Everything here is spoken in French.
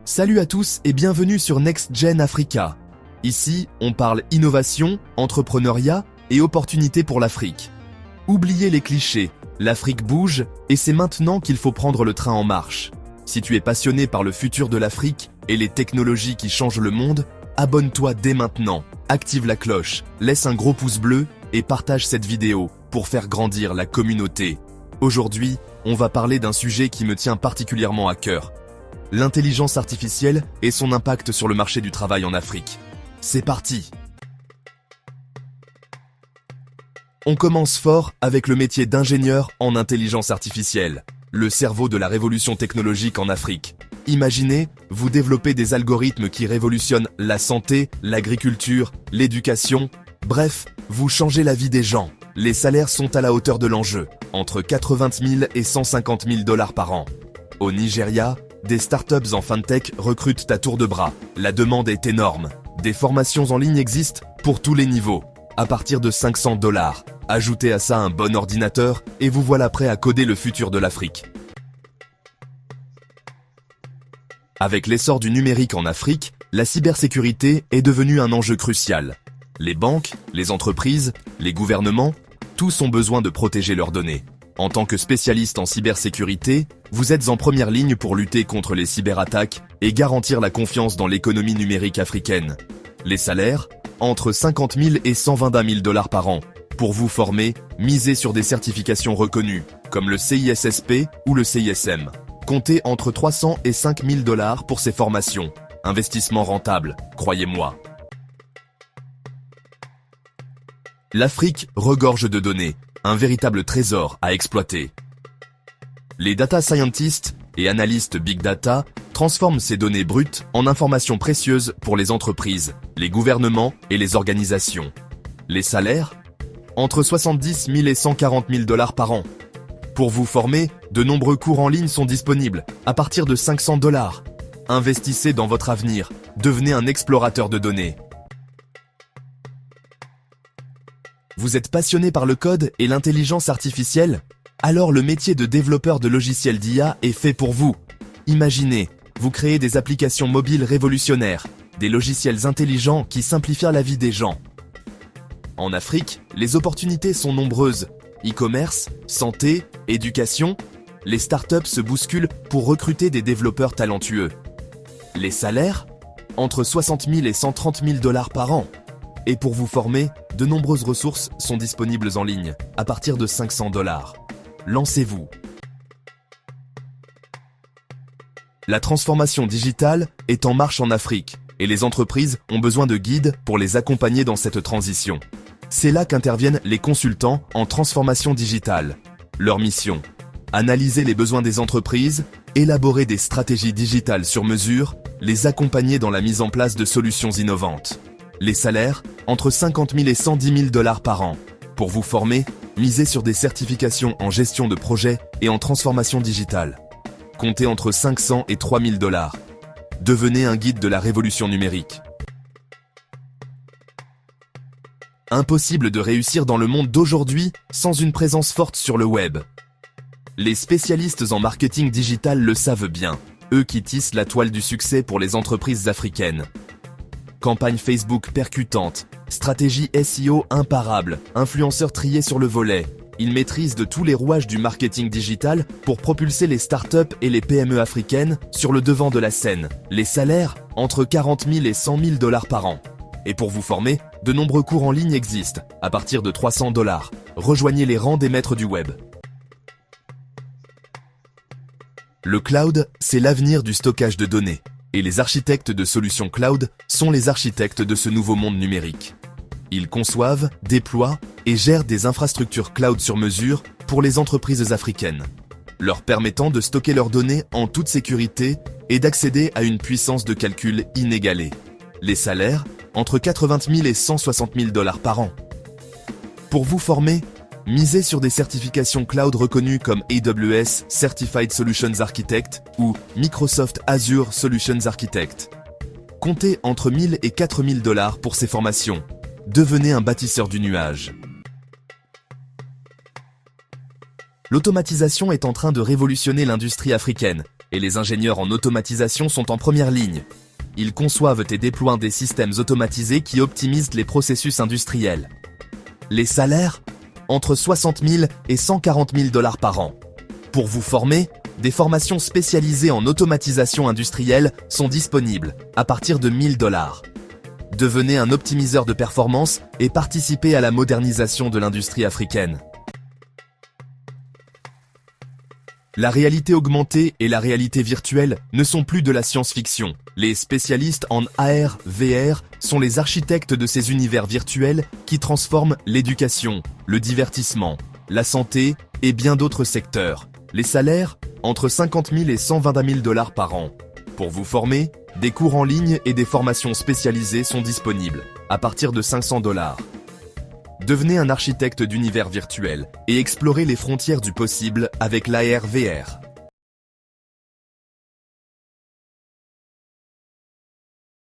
Salut à tous et bienvenue sur Next Gen Africa. Ici, on parle innovation, entrepreneuriat et opportunités pour l'Afrique. Oubliez les clichés, l'Afrique bouge et c'est maintenant qu'il faut prendre le train en marche. Si tu es passionné par le futur de l'Afrique et les technologies qui changent le monde, abonne-toi dès maintenant, active la cloche, laisse un gros pouce bleu et partage cette vidéo pour faire grandir la communauté. Aujourd'hui, on va parler d'un sujet qui me tient particulièrement à cœur. L'intelligence artificielle et son impact sur le marché du travail en Afrique. C'est parti! On commence fort avec le métier d'ingénieur en intelligence artificielle, le cerveau de la révolution technologique en Afrique. Imaginez, vous développez des algorithmes qui révolutionnent la santé, l'agriculture, l'éducation, bref, vous changez la vie des gens. Les salaires sont à la hauteur de l'enjeu, entre 80 000 et 150 000 $ par an. Au Nigeria, des startups en fintech recrutent à tour de bras. La demande est énorme. Des formations en ligne existent pour tous les niveaux, à partir de 500 $. Ajoutez à ça un bon ordinateur et vous voilà prêt à coder le futur de l'Afrique. Avec l'essor du numérique en Afrique, la cybersécurité est devenue un enjeu crucial. Les banques, les entreprises, les gouvernements, tous ont besoin de protéger leurs données. En tant que spécialiste en cybersécurité, vous êtes en première ligne pour lutter contre les cyberattaques et garantir la confiance dans l'économie numérique africaine. Les salaires, entre 50 000 et 120 000 $ par an. Pour vous former, misez sur des certifications reconnues, comme le CISSP ou le CISM. Comptez entre 300 et 5 000 $ pour ces formations. Investissement rentable, croyez-moi. L'Afrique regorge de données, un véritable trésor à exploiter. Les data scientists et analystes big data transforment ces données brutes en informations précieuses pour les entreprises, les gouvernements et les organisations. Les salaires, entre 70 000 et 140 000 $ par an. Pour vous former, de nombreux cours en ligne sont disponibles, à partir de 500 $. Investissez dans votre avenir, devenez un explorateur de données. Vous êtes passionné par le code et l'intelligence artificielle? Alors le métier de développeur de logiciels d'IA est fait pour vous. Imaginez, vous créez des applications mobiles révolutionnaires, des logiciels intelligents qui simplifient la vie des gens. En Afrique, les opportunités sont nombreuses. E-commerce, santé, éducation, les startups se bousculent pour recruter des développeurs talentueux. Les salaires? Entre 60 000 et 130 000 $ par an. Et pour vous former, de nombreuses ressources sont disponibles en ligne, à partir de 500 $. Lancez-vous. La transformation digitale est en marche en Afrique, et les entreprises ont besoin de guides pour les accompagner dans cette transition. C'est là qu'interviennent les consultants en transformation digitale. Leur mission: analyser les besoins des entreprises, élaborer des stratégies digitales sur mesure, les accompagner dans la mise en place de solutions innovantes. Les salaires, entre 50 000 et 110 000 $ par an. Pour vous former, misez sur des certifications en gestion de projet et en transformation digitale. Comptez entre 500 et 3 000 $. Devenez un guide de la révolution numérique. Impossible de réussir dans le monde d'aujourd'hui sans une présence forte sur le web. Les spécialistes en marketing digital le savent bien, eux qui tissent la toile du succès pour les entreprises africaines. Campagne Facebook percutante, stratégie SEO imparable, influenceurs triés sur le volet. Ils maîtrisent de tous les rouages du marketing digital pour propulser les startups et les PME africaines sur le devant de la scène. Les salaires, entre 40 000 et 100 000 $ par an. Et pour vous former, de nombreux cours en ligne existent, à partir de 300 $. Rejoignez les rangs des maîtres du web. Le cloud, c'est l'avenir du stockage de données. Et les architectes de solutions cloud sont les architectes de ce nouveau monde numérique. Ils conçoivent, déploient et gèrent des infrastructures cloud sur mesure pour les entreprises africaines, leur permettant de stocker leurs données en toute sécurité et d'accéder à une puissance de calcul inégalée. Les salaires, entre 80 000 et 160 000 $ par an. Pour vous former, misez sur des certifications cloud reconnues comme AWS Certified Solutions Architect ou Microsoft Azure Solutions Architect. Comptez entre 1 000 et 4 000 $ pour ces formations. Devenez un bâtisseur du nuage. L'automatisation est en train de révolutionner l'industrie africaine, et les ingénieurs en automatisation sont en première ligne. Ils conçoivent et déploient des systèmes automatisés qui optimisent les processus industriels. Les salaires? Entre 60 000 et 140 000 $ par an. Pour vous former, des formations spécialisées en automatisation industrielle sont disponibles à partir de 1 000 $. Devenez un optimiseur de performance et participez à la modernisation de l'industrie africaine. La réalité augmentée et la réalité virtuelle ne sont plus de la science-fiction. Les spécialistes en AR, VR sont les architectes de ces univers virtuels qui transforment l'éducation, le divertissement, la santé et bien d'autres secteurs. Les salaires? Entre 50 000 et 120 000 $ par an. Pour vous former, des cours en ligne et des formations spécialisées sont disponibles, à partir de 500 $. Devenez un architecte d'univers virtuel et explorez les frontières du possible avec l'AR/VR.